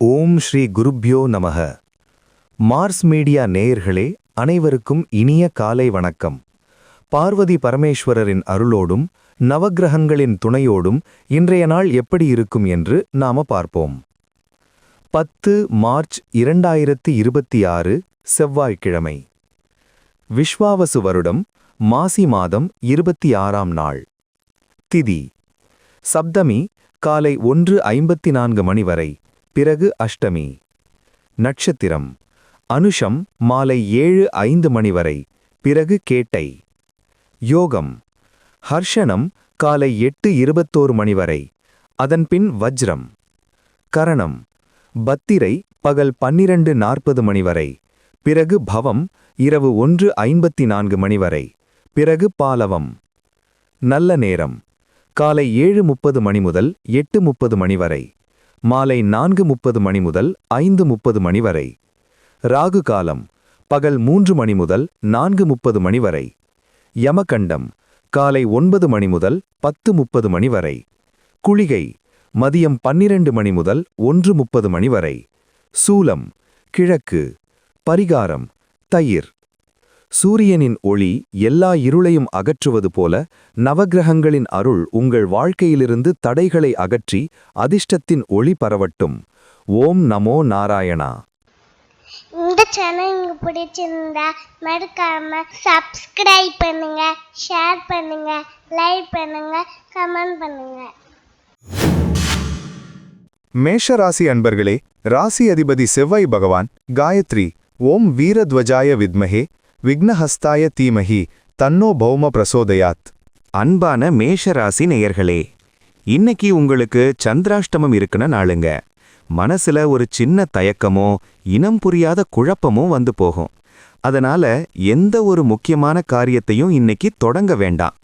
ஓம் ஸ்ரீ குருப்யோ நமக. Mars media நேயர்களே அனைவருக்கும் இனிய காலை வணக்கம். பார்வதி பரமேஸ்வரரின் அருளோடும் நவக்கிரகங்களின் துணையோடும் இன்றைய நாள் எப்படி இருக்கும் என்று நாம பார்ப்போம். 10 மார்ச் 2026 செவ்வாய்க்கிழமை. விஸ்வாவசு வருடம் மாசி மாதம் 26ஆம் நாள். திதி சப்தமி காலை 1:54 மணி வரை, பிறகு அஷ்டமி. நட்சத்திரம் அனுஷம் மாலை 7:05 மணி வரை, பிறகு கேட்டை. யோகம் ஹர்ஷனம் காலை 8:21 மணி வரை, அதன்பின் வஜ்ரம். கரணம் பத்திரை பகல் 12:40 மணி வரை, பிறகு பவம் இரவு 1:54 மணி வரை, பிறகு பாலவம். நல்ல நேரம் காலை 7:30 மணி முதல் 8:30 மணி வரை, மாலை 4:30 மணி முதல் 5:30 மணி வரை. ராகு காலம் பகல் 3 மணி முதல் 4:30 மணி வரை. யமகண்டம் காலை 9 மணி முதல் 10:30 மணி வரை. குளிகை மதியம் 12 மணி முதல் 1:30 மணி வரை. சூலம் கிழக்கு. பரிகாரம் தயிர். சூரியனின் ஒளி எல்லா இருளையும் அகற்றுவது போல நவக்கிரகங்களின் அருள் உங்கள் வாழ்க்கையிலிருந்து தடைகளை அகற்றி அதிர்ஷ்டத்தின் ஒளி பரவட்டும். ஓம் நமோ நாராயணா. இந்த சேனல் உங்களுக்கு பிடிச்சிருந்தா மறக்காம சப்ஸ்கிரைப் பண்ணுங்க, ஷேர் பண்ணுங்க, லைக் பண்ணுங்க, கமெண்ட் பண்ணுங்க. மேஷராசி அன்பர்களே, ராசி அதிபதி செவ்வாய் பகவான் காயத்ரி ஓம் வீரத்வஜாய வித்மஹே விக்னஹஸ்தாய தீமஹி தன்னோ பௌம பிரசோதயாத். அன்பான மேஷராசி நேயர்களே, இன்னைக்கு உங்களுக்கு சந்திராஷ்டமம் இருக்குன நாளுங்க. மனசுல ஒரு சின்ன தயக்கமோ இனம் புரியாத குழப்பமோ வந்து போகும். அதனால எந்த ஒரு முக்கியமான காரியத்தையும் இன்னைக்கு தொடங்க வேண்டாம்.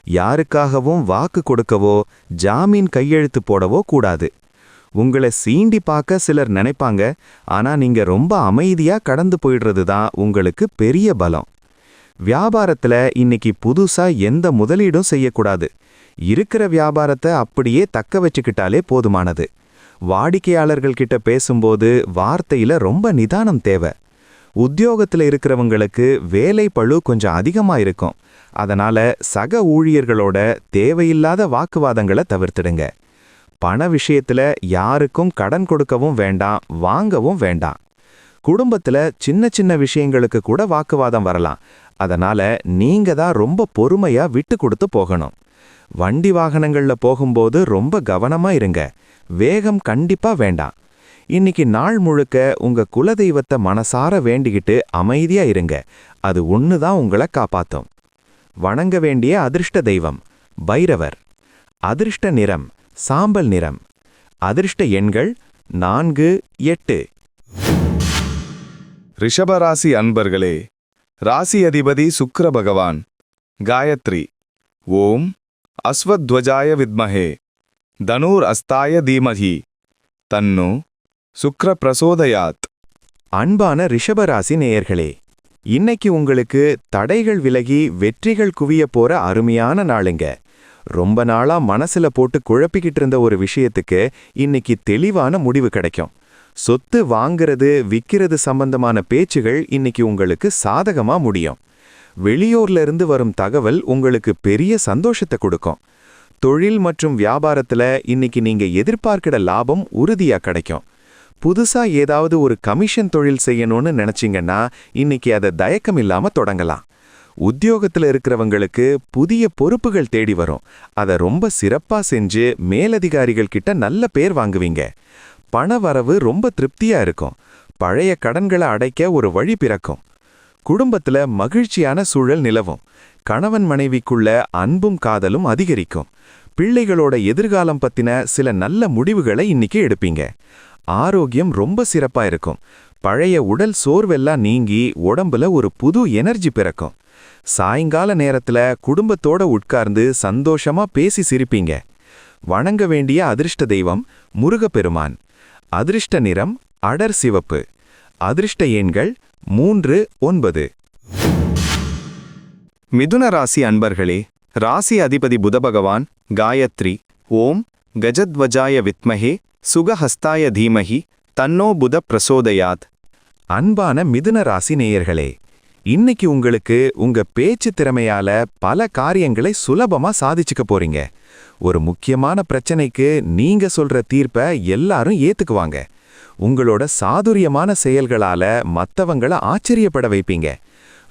யாருக்காகவும் வாக்கு கொடுக்கவோ ஜாமீன் கையெழுத்து போடவோ கூடாது. உங்களை சீண்டி பார்க்க சிலர் நினைப்பாங்க, ஆனா நீங்க ரொம்ப அமைதியா கடந்து போயிடுறது தான் உங்களுக்கு பெரிய பலம். வியாபாரத்துல இன்னைக்கு புதுசா எந்த முதலீடும் செய்யக்கூடாது. இருக்கிற வியாபாரத்தை அப்படியே தக்க வச்சுக்கிட்டாலே போதுமானது. வாடிக்கையாளர்கள் கிட்ட பேசும்போது வார்த்தையில ரொம்ப நிதானம் தேவை. உத்தியோகத்துல இருக்கிறவங்களுக்கு வேலை பளு கொஞ்சம் அதிகமா இருக்கும். அதனால சக ஊழியர்களோட தேவையில்லாத வாக்குவாதங்களை தவிர்த்திடுங்க. பண விஷயத்துல யாருக்கும் கடன் கொடுக்கவும் வேண்டாம், வாங்கவும் வேண்டாம். குடும்பத்துல சின்ன சின்ன விஷயங்களுக்கு கூட வாக்குவாதம் வரலாம். அதனால நீங்க தான் ரொம்ப பொறுமையா விட்டு கொடுத்து போகணும். வண்டி வாகனங்கள்ல போகும்போது ரொம்ப கவனமா இருங்க. வேகம் கண்டிப்பா வேண்டாம். இன்னைக்கு நாள் முழுக்க உங்க குலதெய்வத்தை மனசார வேண்டிக்கிட்டு அமைதியா இருங்க. அது ஒண்ணுதான் உங்களை காப்பாத்தும். வணங்க வேண்டிய அதிர்ஷ்ட தெய்வம் பைரவர். அதிர்ஷ்ட நிறம் சாம்பல் நிறம். அதிர்ஷ்ட எண்கள் 4, 8. ரிஷபராசி அன்பர்களே, ராசி அதிபதி சுக்கிர பகவான் காயத்ரி ஓம் அஸ்வத்வஜாய வித்மஹே தனூர் அஸ்தாய தீமஹி தன்னோ சுக்ர பிரசோதயாத். அன்பான ரிஷபராசி நேயர்களே, இன்னைக்கு உங்களுக்கு தடைகள் விலகி வெற்றிகள் குவிய போற அருமையான நாளுங்க. ரொம்ப நாளா மனசுல போட்டு குழப்பிக்கிட்டு இருந்த ஒரு விஷயத்துக்கு இன்னைக்கு தெளிவான முடிவு கிடைக்கும். சொத்து வாங்கிறது விக்கிறது சம்பந்தமான பேச்சுகள் இன்னைக்கு உங்களுக்கு சாதகமா முடியும். வெளியூர்ல இருந்து வரும் தகவல் உங்களுக்கு பெரிய சந்தோஷத்தை கொடுக்கும். தொழில் மற்றும் வியாபாரத்துல இன்னைக்கு நீங்க எதிர்பார்க்கிற லாபம் உறுதியா கிடைக்கும். புதுசா ஏதாவது ஒரு கமிஷன் தொழில் செய்யணும்னு நினைச்சீங்கன்னா இன்னைக்கு அதை தயக்கம் இல்லாம தொடங்கலாம். உத்தியோகத்துல இருக்கிறவங்களுக்கு புதிய பொறுப்புகள் தேடி வரும். அதை ரொம்ப சிறப்பா செஞ்சு மேலதிகாரிகள் கிட்ட நல்ல பேர் வாங்குவீங்க. பண வரவு ரொம்ப திருப்தியா இருக்கும். பழைய கடன்களை அடைக்க ஒரு வழி பிறக்கும். குடும்பத்துல மகிழ்ச்சியான சூழல் நிலவும். கணவன் மனைவிக்குள்ள அன்பும் காதலும் அதிகரிக்கும். பிள்ளைகளோட எதிர்காலம் பத்தின சில நல்ல முடிவுகளை இன்னைக்கு எடுப்பீங்க. ஆரோக்கியம் ரொம்ப சிறப்பா இருக்கும். பழைய உடல் சோர்வெல்லாம் நீங்கி உடம்புல ஒரு புது எனர்ஜி பிறக்கும். சாயங்கால நேரத்துல குடும்பத்தோட உட்கார்ந்து சந்தோஷமா பேசி சிரிப்பீங்க. வணங்க வேண்டிய அதிர்ஷ்ட தெய்வம் முருகப்பெருமான். அதிர்ஷ்ட நிறம் அடர் சிவப்பு. அதிர்ஷ்ட எண்கள் 3, 9. மிதுன ராசி அன்பர்களே, ராசி அதிபதி புதபகவான் காயத்ரி ஓம் கஜத்வஜாய வித்மஹே சுகஹஸ்தாய தீமஹி தன்னோ புத பிரசோதயாத். அன்பான மிதுன ராசி நேயர்களே, இன்னைக்கு உங்களுக்கு உங்க பேச்சு திறமையால பல காரியங்களை சுலபமா சாதிச்சுக்க போறீங்க. ஒரு முக்கியமான பிரச்சனைக்கு நீங்க சொல்ற தீர்ப்பை எல்லாரும் ஏத்துக்குவாங்க. உங்களோட சாதுரியமான செயல்களால மத்தவங்கள ஆச்சரியப்பட வைப்பீங்க.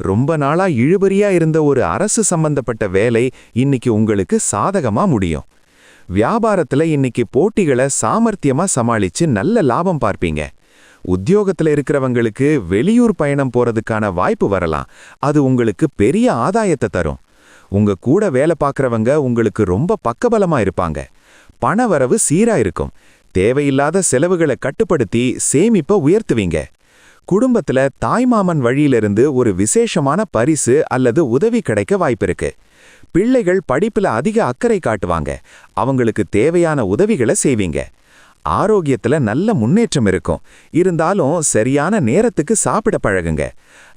ரொம்ப நாளா இழுபறியா இருந்த ஒரு அரசு சம்பந்தப்பட்ட வேலை இன்னைக்கு உங்களுக்கு சாதகமா முடியும். வியாபாரத்துல இன்னைக்கு போட்டிகளை சாமர்த்தியமா சமாளிச்சு நல்ல லாபம் பார்ப்பீங்க. உத்தியோகத்துல இருக்கிறவங்களுக்கு வெளியூர் பயணம் போறதுக்கான வாய்ப்பு வரலாம். அது உங்களுக்கு பெரிய ஆதாயத்தை தரும். உங்க கூட வேலை பார்க்கறவங்க உங்களுக்கு ரொம்ப பக்கபலமா இருப்பாங்க. பணவரவு சீரா இருக்கும். தேவையில்லாத செலவுகளை கட்டுப்படுத்தி சேமிப்பை உயர்த்துவீங்க. குடும்பத்துல தாய்மாமன் வழியிலிருந்து ஒரு விசேஷமான பரிசு அல்லது உதவி கிடைக்க வாய்ப்பிருக்கு. பிள்ளைகள் படிப்புல அதிக அக்கறை காட்டுவாங்க. அவங்களுக்கு தேவையான உதவிகளை செய்வீங்க. ஆரோக்கியத்துல நல்ல முன்னேற்றம் இருக்கும். இருந்தாலும் சரியான நேரத்துக்கு சாப்பிட பழகுங்க.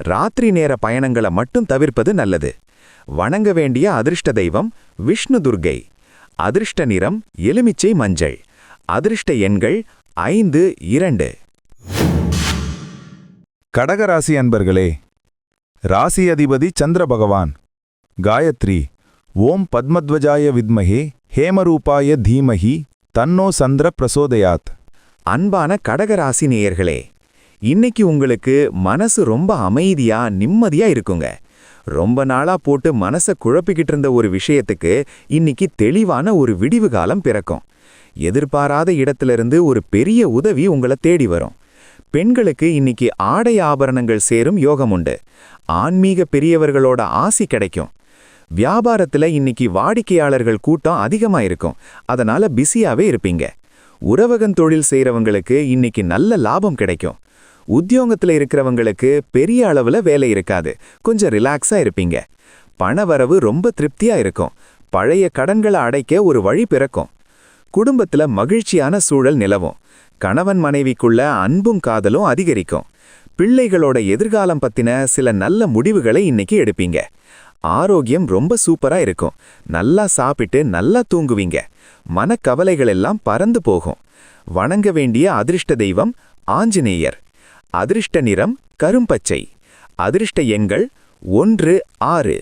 ராத்திரி நேர பயணங்களை மட்டும் தவிர்ப்பது நல்லது. வணங்க வேண்டிய அதிர்ஷ்ட தெய்வம் விஷ்ணு துர்க்கை. அதிர்ஷ்ட நிறம் எலுமிச்சை மஞ்சள். அதிர்ஷ்ட எண்கள் 5, 2. கடகராசி அன்பர்களே, ராசி அதிபதி சந்திர பகவான். காயத்ரி. ஓம் பத்மத்வஜாய வித்மஹே ஹேமரூபாய தீமஹி தன்னோ சந்திர பிரசோதயாத். அன்பான கடகராசி நேயர்களே, இன்னைக்கு உங்களுக்கு மனசு ரொம்ப அமைதியா நிம்மதியா இருக்குங்க. ரொம்ப நாளா போட்டு மனசை குழப்பிக்கிட்டு இருந்த ஒரு விஷயத்துக்கு இன்னைக்கு தெளிவான ஒரு விடிவு காலம் பிறக்கும். எதிர்பாராத இடத்திலிருந்து ஒரு பெரிய உதவி உங்களை தேடி வரும். பெண்களுக்கு இன்னைக்கு ஆடை ஆபரணங்கள் சேரும் யோகம் உண்டு. ஆன்மீக பெரியவர்களோட ஆசி கிடைக்கும். வியாபாரத்துல இன்னைக்கு வாடிக்கையாளர்கள் கூட்டம் அதிகமா இருக்கும். அதனால பிஸியாவே இருப்பீங்க. உறவகன் தொழில் செய்யறவங்களுக்கு இன்னைக்கு நல்ல லாபம் கிடைக்கும். உத்தியோகத்துல இருக்கிறவங்களுக்கு பெரிய அளவுல வேலை இருக்காது. கொஞ்சம் ரிலாக்ஸா இருப்பீங்க. பணவரவு ரொம்ப திருப்தியா இருக்கும். பழைய கடன்களை அடைக்க ஒரு வழி பிறக்கும். குடும்பத்துல மகிழ்ச்சியான சூழல் நிலவும். கணவன் மனைவிக்குள்ள அன்பும் காதலும் அதிகரிக்கும். பிள்ளைகளோட எதிர்காலம் பத்தின சில நல்ல முடிவுகளை இன்னைக்கு எடுப்பீங்க. ஆரோக்கியம் ரொம்ப சூப்பரா இருக்கும். நல்லா சாப்பிட்டு நல்லா தூங்குவீங்க. மனக்கவலைகள் எல்லாம் பறந்து போகும். வணங்க வேண்டிய அதிர்ஷ்ட தெய்வம் ஆஞ்சநேயர். அதிர்ஷ்ட நிறம் கரும்பச்சை. அதிர்ஷ்ட எண்கள் 1, 6.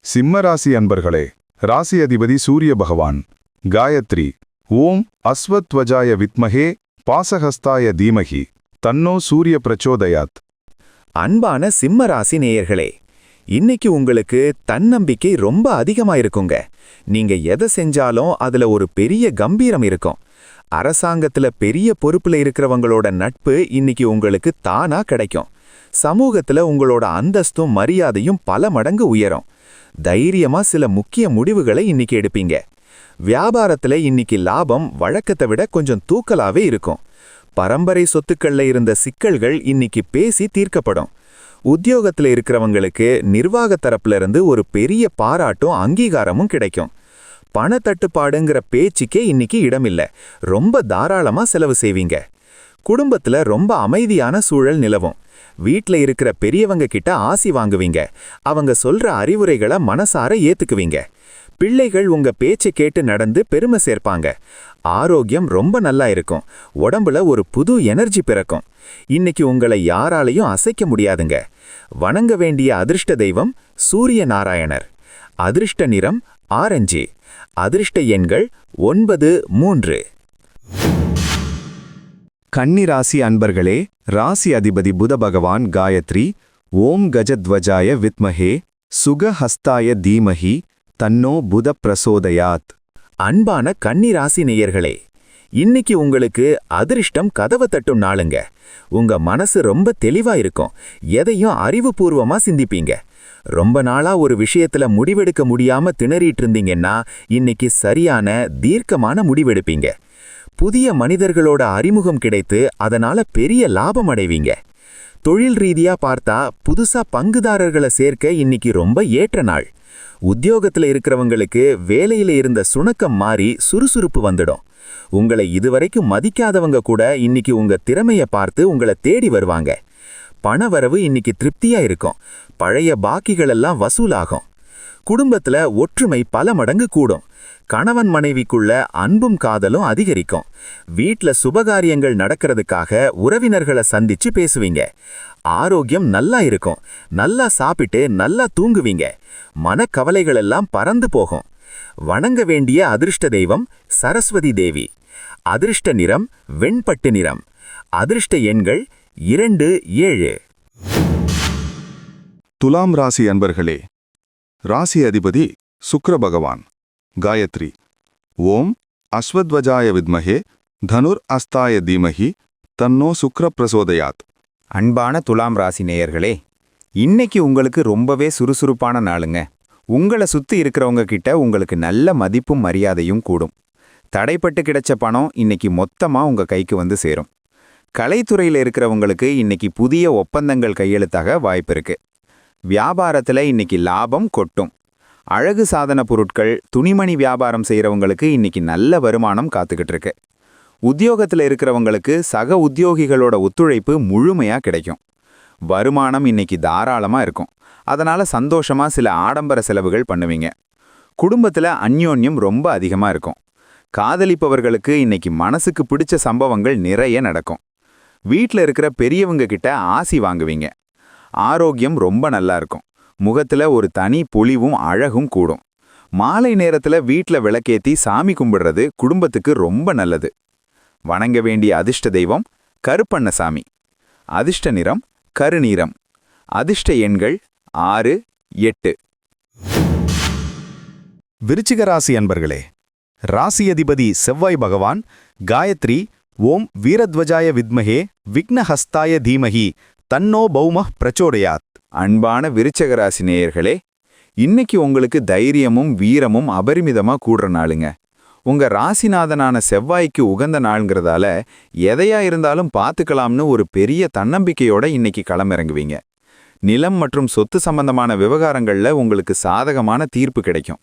சிம்மராசி அன்பர்களே, ராசி அதிபதி சூரிய பகவான். காயத்ரி. ஓம் அஸ்வத்வஜாய வித்மஹே பாசஹஸ்தாய தீமஹி தன்னோ சூரிய பிரச்சோதயாத். அன்பான சிம்ம ராசி நேயர்களே, இன்னைக்கு உங்களுக்கு தன்னம்பிக்கை ரொம்ப அதிகமா இருக்குங்க. நீங்க எதை செஞ்சாலும் அதுல ஒரு பெரிய கம்பீரம் இருக்கும். அரசாங்கத்துல பெரிய பொறுப்புல இருக்கிறவங்களோட நட்பு இன்னைக்கு உங்களுக்கு தானா கிடைக்கும். சமூகத்துல உங்களோட அந்தஸ்தும் மரியாதையும் பல மடங்கு உயரும். தைரியமா சில முக்கிய முடிவுகளை இன்னைக்கு எடுப்பீங்க. வியாபாரத்துல இன்னைக்கு லாபம் வழக்கத்தை விட கொஞ்சம் தூக்கலாவே இருக்கும். பரம்பரை சொத்துக்கள்ல இருந்த சிக்கல்கள் இன்னைக்கு பேசி தீர்க்கப்படும். உத்தியோகத்துல இருக்கிறவங்களுக்கு நிர்வாக தரப்புல இருந்து ஒரு பெரிய பாராட்டும் அங்கீகாரமும் கிடைக்கும். பணத்தட்டுப்பாடுங்கிற பேச்சுக்கே இன்னைக்கு இடமில்ல. ரொம்ப தாராளமா செலவு செய்வீங்க. குடும்பத்துல ரொம்ப அமைதியான சூழல் நிலவும். வீட்ல இருக்கிற பெரியவங்க கிட்ட ஆசி வாங்குவீங்க. அவங்க சொல்ற அறிவுரைகளை மனசார ஏத்துக்குவீங்க. பிள்ளைகள் உங்க பேச்சை கேட்டு நடந்து பெருமை சேர்ப்பாங்க. ஆரோக்கியம் ரொம்ப நல்லா இருக்கும். உடம்புல ஒரு புது எனர்ஜி பிறக்கும். இன்னைக்கு உங்களை யாராலையும் அசைக்க முடியாதுங்க. வணங்க வேண்டிய அதிர்ஷ்ட தெய்வம் சூரிய நாராயணர். அதிர்ஷ்ட நிறம் ஆரஞ்சு. அதிர்ஷ்ட எண்கள் 9, 3. கன்னிராசி அன்பர்களே, ராசி அதிபதி புத பகவான். காயத்ரி. ஓம் கஜத்வஜாய வித்மஹே சுகஹஸ்தாய தீமஹி தன்னோ புத பிரசோதயாத். அன்பான கன்னிராசி நேயர்களே, இன்னைக்கு உங்களுக்கு அதிர்ஷ்டம் கதவை தட்டும் நாளுங்க. உங்க மனசு ரொம்ப தெளிவா இருக்கும். எதையும் அறிவுபூர்வமா சிந்திப்பீங்க. ரொம்ப நாளா ஒரு விஷயத்துல முடிவெடுக்க முடியாம திணறிட்டு இருந்தீங்கன்னா இன்னைக்கு சரியான தீர்க்கமான முடிவெடுப்பீங்க. புதிய மனிதர்களோட அறிமுகம் கிடைத்து அதனால பெரிய லாபம் அடைவீங்க. தொழில் ரீதியா பார்த்தா புதுசா பங்குதாரர்களை சேர்க்க இன்னைக்கு ரொம்ப ஏற்ற நாள். உத்தியோகத்துல இருக்கிறவங்களுக்கு வேலையில இருந்த சுணக்கம் மாறி சுறுசுறுப்பு வந்துடும். உங்களை இதுவரைக்கும் மதிக்காதவங்க கூட இன்னைக்கு உங்க திறமைய பார்த்து உங்களை தேடி வருவாங்க. பணவரவு இன்னைக்கு திருப்தியா இருக்கும். பழைய பாக்கிகளெல்லாம் வசூலாகும். குடும்பத்துல ஒற்றுமை பல மடங்கு கூடும். கணவன் மனைவிக்குள்ள அன்பும் காதலும் அதிகரிக்கும். வீட்ல சுபகாரியங்கள் நடக்கிறதுக்காக உறவினர்களை சந்திச்சு பேசுவீங்க. ஆரோக்கியம் நல்லா இருக்கும். நல்லா சாப்பிட்டு நல்லா தூங்குவீங்க. மனக்கவலைகள் எல்லாம் பறந்து போகும். வணங்க வேண்டிய அதிர்ஷ்ட தெய்வம் சரஸ்வதி தேவி. அதிர்ஷ்ட நிறம் வெண்பட்டு நிறம். அதிர்ஷ்ட எண்கள் 2, 7. துலாம் ராசி அன்பர்களே, ராசி அதிபதி சுக்கிர பகவான். காயத்ரி. ஓம் அஸ்வத்வஜாய வித்மஹே தனுர் அஸ்தாய தீமஹி தன்னோ சுக்ர பிரசோதயாத். அன்பான துலாம் ராசி நேயர்களே, இன்னைக்கு உங்களுக்கு ரொம்பவே சுறுசுறுப்பான நாளுங்க. உங்களை சுத்தி இருக்கிறவங்க கிட்ட உங்களுக்கு நல்ல மதிப்பும் மரியாதையும் கூடும். தடைப்பட்டு கிடைச்ச பணம் இன்னைக்கு மொத்தமா உங்க கைக்கு வந்து சேரும். கலைத்துறையில் இருக்கிறவங்களுக்கு இன்னைக்கு புதிய ஒப்பந்தங்கள் கையெழுத்தாக வாய்ப்பு இருக்கு. வியாபாரத்துல இன்னைக்கு லாபம் கொட்டும். அழகு சாதன பொருட்கள், துணிமணி வியாபாரம் செய்யறவங்களுக்கு இன்னைக்கு நல்ல வருமானம் காத்துக்கிட்டு இருக்கு. உத்தியோகத்துல இருக்கிறவங்களுக்கு சக உத்தியோகிகளோட ஒத்துழைப்பு முழுமையா கிடைக்கும். வருமானம் இன்னைக்கு தாராளமா இருக்கும். அதனால சந்தோஷமா சில ஆடம்பர செலவுகள் பண்ணுவீங்க. குடும்பத்துல அந்யோன்யம் ரொம்ப அதிகமா இருக்கும். காதலிப்பவர்களுக்கு இன்னைக்கு மனசுக்கு பிடிச்ச சம்பவங்கள் நிறைய நடக்கும். வீட்ல இருக்கிற பெரியவங்க கிட்ட ஆசி வாங்குவீங்க. ஆரோக்கியம் ரொம்ப நல்லா இருக்கும். முகத்துல ஒரு தனி பொலிவும் அழகும் கூடும். மாலை நேரத்துல வீட்ல விளக்கேத்தி சாமி கும்பிடுறது குடும்பத்துக்கு ரொம்ப நல்லது. வணங்க வேண்டிய அதிர்ஷ்ட தெய்வம் கருப்பண்ணசாமி. அதிர்ஷ்ட நிறம் கருநீரம். அதிர்ஷ்ட எண்கள் 6, 8. விருச்சிக ராசி அன்பர்களே, ராசி அதிபதி செவ்வாய் பகவான். காயத்ரி. ஓம் வீரத்வஜாய வித்மஹே விக்னஹஸ்தாய தீமஹி தன்னோ பௌமः பிரச்சோதயாத். அன்பான விருச்சக ராசி நேயர்களே, இன்னைக்கு உங்களுக்கு தைரியமும் வீரமும் அபரிமிதமா கூடுற நாளுங்க. உங்க ராசிநாதனான செவ்வாய்க்கு உகந்த நாள்ங்கிறதால எதையா இருந்தாலும் பார்த்துக்கலாம்னு ஒரு பெரிய தன்னம்பிக்கையோட இன்னைக்கு களமிறங்குவீங்க. நிலம் மற்றும் சொத்து சம்பந்தமான விவகாரங்கள்ல உங்களுக்கு சாதகமான தீர்ப்பு கிடைக்கும்.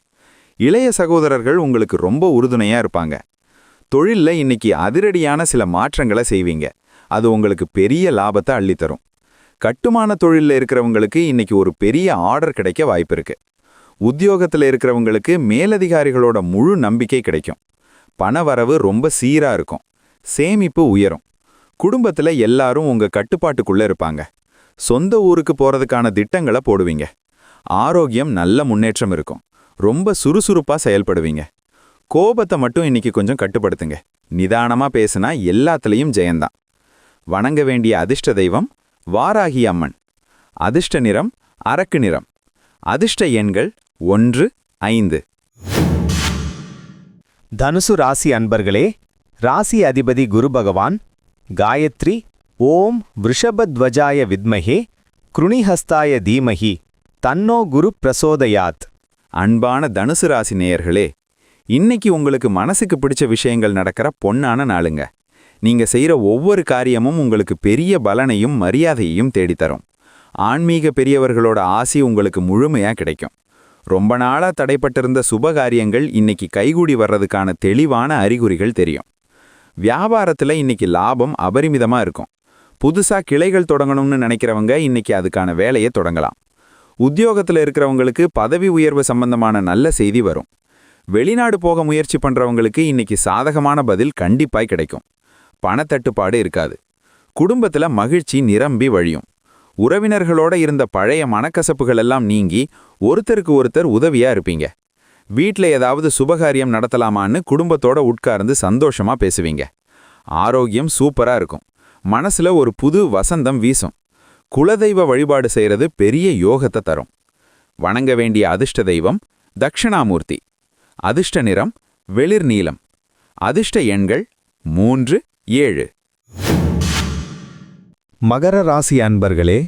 இளைய சகோதரர்கள் உங்களுக்கு ரொம்ப உறுதுணையா இருப்பாங்க. தொழில்ல இன்னைக்கு அதிரடியான சில மாற்றங்களை செய்வீங்க. அது உங்களுக்கு பெரிய லாபத்தை அள்ளித்தரும். கட்டுமான தொழில்ல இருக்கிறவங்களுக்கு இன்னைக்கு ஒரு பெரிய ஆர்டர் கிடைக்க வாய்ப்பு இருக்கு. உத்தியோகத்துல இருக்கிறவங்களுக்கு மேலதிகாரிகளோட முழு நம்பிக்கை கிடைக்கும். பணவரவு ரொம்ப சீரா இருக்கும். சேமிப்பு உயரும். குடும்பத்துல எல்லாரும் உங்க கட்டுப்பாட்டுக்குள்ள இருப்பாங்க. சொந்த ஊருக்கு போறதுக்கான திட்டங்களை போடுவீங்க. ஆரோக்கியம் நல்ல முன்னேற்றம் இருக்கும். ரொம்ப சுறுசுறுப்பா செயல்படுவீங்க. கோபத்தை மட்டும் இன்னைக்கு கொஞ்சம் கட்டுப்படுத்துங்க. நிதானமா பேசினா எல்லாத்துலயும் ஜெயந்தான். வணங்க வேண்டிய அதிர்ஷ்ட தெய்வம் வாராகி அம்மன். அதிர்ஷ்ட நிறம் அரக்கு நிறம். அதிர்ஷ்ட எண்கள் 1, 5. தனுசு ராசி அன்பர்களே, ராசி அதிபதி குரு பகவான். காயத்ரி. ஓம் விருஷபத்வஜாய வித்மஹே கிருணிஹஸ்தாய தீமஹி தன்னோ குரு பிரசோதயாத். அன்பான தனுசு ராசி நேயர்களே, இன்னைக்கு உங்களுக்கு மனசுக்கு பிடிச்ச விஷயங்கள் நடக்கிற பொன்னான நாளுங்க. நீங்க செய்யற ஒவ்வொரு காரியமும் உங்களுக்கு பெரிய பலனையும் மரியாதையையும் தேடித்தரும். ஆன்மீக பெரியவர்களோட ஆசி உங்களுக்கு முழுமையா கிடைக்கும். ரொம்ப நாளா தடைப்பட்டிருந்த சுபகாரியங்கள் இன்னைக்கு கைகூடி வர்றதுக்கான தெளிவான அறிகுறிகள் தெரியும். வியாபாரத்துல இன்னைக்கு லாபம் அபரிமிதமா இருக்கும். புதுசா கிளைகள் தொடங்கணும்னு நினைக்கிறவங்க இன்னைக்கு அதுக்கான வேலையை தொடங்கலாம். உத்தியோகத்துல இருக்கிறவங்களுக்கு பதவி உயர்வு சம்பந்தமான நல்ல செய்தி வரும். வெளிநாடு போக முயற்சி பண்றவங்களுக்கு இன்னைக்கு சாதகமான பதில் கண்டிப்பாய் கிடைக்கும். பணத்தட்டுப்பாடு இருக்காது. குடும்பத்துல மகிழ்ச்சி நிரம்பி வழியும். உறவினர்களோட இருந்த பழைய மனக்கசப்புகள் எல்லாம் நீங்கி ஒருத்தருக்கு ஒருத்தர் உதவியா இருப்பீங்க. வீட்ல ஏதாவது சுபகாரியம் நடத்தலாமான்னு குடும்பத்தோட உட்கார்ந்து சந்தோஷமா பேசுவீங்க. ஆரோக்கியம் சூப்பரா இருக்கும். மனசுல ஒரு புது வசந்தம் வீசும். குலதெய்வ வழிபாடு செய்யறது பெரிய யோகத்தை தரும். வணங்க வேண்டிய அதிர்ஷ்ட தெய்வம் தக்ஷணாமூர்த்தி. அதிர்ஷ்ட நிறம் வெளிர் நீலம். அதிர்ஷ்ட எண்கள் 3, 7. மகர ராசி அன்பர்களே,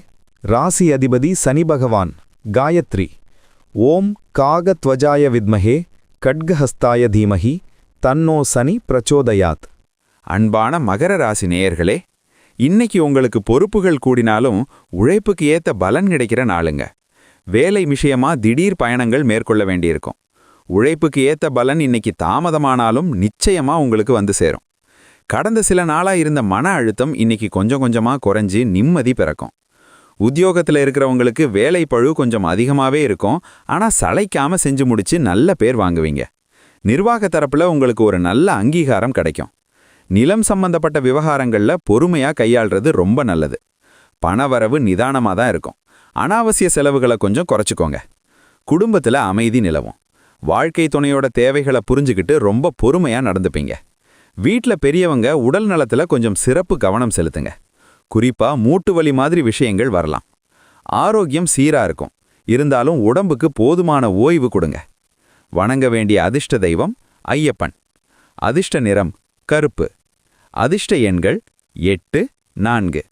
ராசி அதிபதி சனி பகவான். காயத்ரி. ஓம் காகத்வஜாய வித்மஹே கட்கஹஸ்தாய தீமஹி தன்னோ சனி பிரச்சோதயாத். அன்பான மகர ராசி நேயர்களே, இன்னைக்கு உங்களுக்கு பொறுப்புகள் கூடினாலும் உழைப்புக்கு ஏத்த பலன் கிடைக்கிற நாளுங்க. வேலை விஷயமா திடீர் பயணங்கள் மேற்கொள்ள வேண்டியிருக்கும். உழைப்புக்கு ஏத்த பலன் இன்னைக்கு தாமதமானாலும் நிச்சயமா உங்களுக்கு வந்து சேரும். கடந்த சில நாளா இருந்த மன அழுத்தம் இன்னைக்கு கொஞ்சம் கொஞ்சமா குறைஞ்சு நிம்மதி பிறக்கும். உத்தியோகத்தில் இருக்கிறவங்களுக்கு வேலை பழு கொஞ்சம் அதிகமாகவே இருக்கும், ஆனால் சளைக்காம செஞ்சு முடிச்சு நல்ல பேர் வாங்குவீங்க. நிர்வாக தரப்புல உங்களுக்கு ஒரு நல்ல அங்கீகாரம் கிடைக்கும். நிலம் சம்பந்தப்பட்ட விவகாரங்கள்ல பொறுமையா கையாள்றது ரொம்ப நல்லது. பணவரவு நிதானமாக தான் இருக்கும். அனாவசிய செலவுகளை கொஞ்சம் குறைச்சிக்கோங்க. குடும்பத்தில் அமைதி நிலவும். வாழ்க்கை துணையோட தேவைகளை புரிஞ்சுக்கிட்டு ரொம்ப பொறுமையா நடந்துப்பீங்க. வீட்டில் பெரியவங்க உடல் நலத்தில் கொஞ்சம் சிறப்பு கவனம் செலுத்துங்க. குறிப்பா மூட்டு வலி மாதிரி விஷயங்கள் வரலாம். ஆரோக்கியம் சீரா இருக்கும், இருந்தாலும் உடம்புக்கு போதுமான ஓய்வு கொடுங்க. வணங்க வேண்டிய அதிர்ஷ்ட தெய்வம் ஐயப்பன். அதிர்ஷ்ட நிறம் கருப்பு. அதிர்ஷ்ட எண்கள் 8, 4.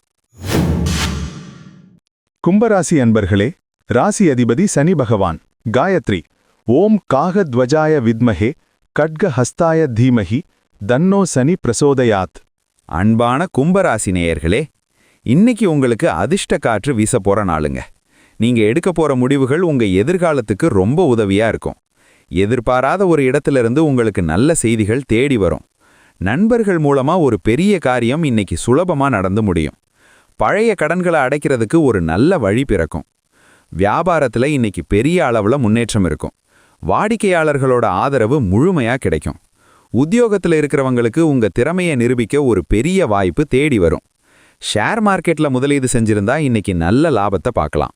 கும்பராசி அன்பர்களே, ராசி அதிபதி சனி பகவான். காயத்ரி. ஓம் காகத்வஜாய வித்மஹே கட்கஹஸ்தாய தீமஹி தன்னோ சனி பிரசோதயாத். அன்பான கும்பராசி நேயர்களே, இன்னைக்கு உங்களுக்கு அதிர்ஷ்ட காற்று வீச போற நாளுங்க. நீங்க எடுக்க போற முடிவுகள் உங்க எதிர்காலத்துக்கு ரொம்ப உதவியா இருக்கும். எதிர்பாராத ஒரு இடத்திலிருந்து உங்களுக்கு நல்ல செய்திகள் தேடி வரும். நண்பர்கள் மூலமா ஒரு பெரிய காரியம் இன்னைக்கு சுலபமா நடந்து முடியும். பழைய கடன்களை அடைக்கிறதுக்கு ஒரு நல்ல வழி பிறக்கும். வியாபாரத்துல இன்னைக்கு பெரிய அளவுல முன்னேற்றம் இருக்கும். வாடிக்கையாளர்களோட ஆதரவு முழுமையா கிடைக்கும். உத்தியோகத்தில் இருக்கிறவங்களுக்கு உங்க திறமையை நிரூபிக்க ஒரு பெரிய வாய்ப்பு தேடி வரும். ஷேர் மார்க்கெட்ல முதலீடு செஞ்சிருந்தா இன்னைக்கு நல்ல லாபத்தை பார்க்கலாம்.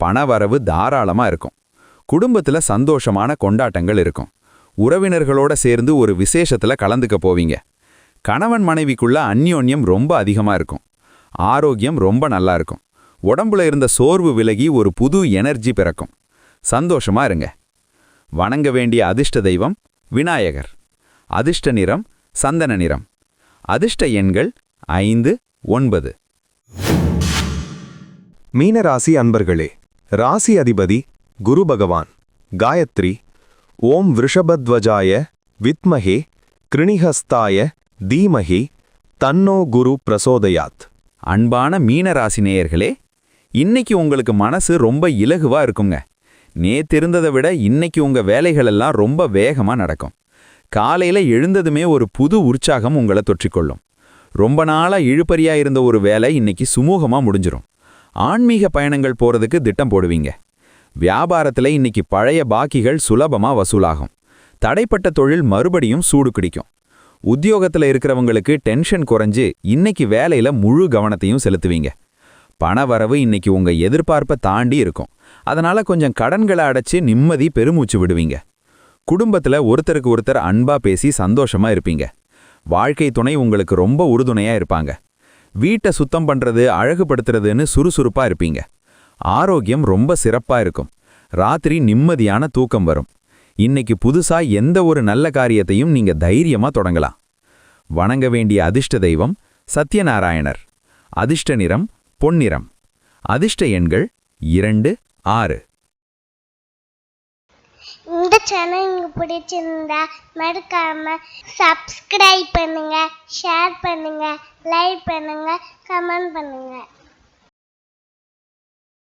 பணவரவு தாராளமா இருக்கும். குடும்பத்துல சந்தோஷமான கொண்டாட்டங்கள் இருக்கும். உறவினர்களோட சேர்ந்து ஒரு விசேஷத்துல கலந்துக்க போவீங்க. கணவன் மனைவிக்குள்ள அந்யோன்யம் ரொம்ப அதிகமா இருக்கும். ஆரோக்கியம் ரொம்ப நல்லா இருக்கும். உடம்புல இருந்த சோர்வு விலகி ஒரு புது எனர்ஜி பிறக்கும். சந்தோஷமா இருங்க. வணங்க வேண்டிய அதிர்ஷ்ட தெய்வம் விநாயகர். அதிர்ஷ்ட நிறம் சந்தன நிறம். அதிர்ஷ்ட எண்கள் 5, 9. மீனராசி அன்பர்களே, ராசி அதிபதி குரு பகவான். காயத்ரி. ஓம் விருஷபத்வஜாய வித்மஹே கிருணிஹஸ்தாய தீமஹி தன்னோ குரு பிரசோதயாத். அன்பான மீனராசி நேயர்களே, இன்னைக்கு உங்களுக்கு மனசு ரொம்ப இலகுவா இருக்குங்க. நேத்திருந்ததை விட இன்னைக்கு உங்க வேலைகளெல்லாம் ரொம்ப வேகமா நடக்கும். காலையில எழுந்ததுமே ஒரு புது உற்சாகம் உங்களை தொற்றிக்கொள்ளும். ரொம்ப நாளா இழுபறியா இருந்த ஒரு வேலை இன்னைக்கு சுமூகமா முடிஞ்சிரும். ஆன்மீக பயணங்கள் போறதுக்கு திட்டம் போடுவீங்க. வியாபாரத்துல இன்னைக்கு பழைய பாக்கிகள் சுலபமா வசூலாகும். தடைப்பட்ட தொழில் மறுபடியும் சூடு பிடிக்கும். உத்தியோகத்துல இருக்கிறவங்களுக்கு டென்ஷன் குறைஞ்சு இன்னைக்கு வேலையில முழு கவனத்தையும் செலுத்துவீங்க. பணவரவு இன்னைக்கு உங்க எதிர்பார்ப்பை தாண்டி இருக்கும். அதனால கொஞ்சம் கடன்களை அடைச்சு நிம்மதி பெருமூச்சு விடுவீங்க. குடும்பத்துல ஒருத்தருக்கு ஒருத்தர் அன்பா பேசி சந்தோஷமா இருப்பீங்க. வாழ்க்கை துணை உங்களுக்கு ரொம்ப உறுதுணையா இருப்பாங்க. வீட்டை சுத்தம் பண்றது அழகுபடுத்துறதுன்னு சுறுசுறுப்பா இருப்பீங்க. ஆரோக்கியம் ரொம்ப சிறப்பா இருக்கும். ராத்திரி நிம்மதியான தூக்கம் வரும். இன்னைக்கு புதுசா எந்த ஒரு நல்ல காரியத்தையும் நீங்க தைரியமா தொடங்கலாம். வணங்க வேண்டிய அதிர்ஷ்ட தெய்வம் சத்யநாராயணர். அதிர்ஷ்ட நிறம் பொன்னிறம். அதிர்ஷ்ட எண்கள் 2, 6. இந்த சேனல் உங்களுக்கு பிடிச்சிருந்தா மறக்காம சப்ஸ்கிரைப் பண்ணுங்க, ஷேர் பண்ணுங்க, லைக் பண்ணுங்க, கமெண்ட் பண்ணுங்க.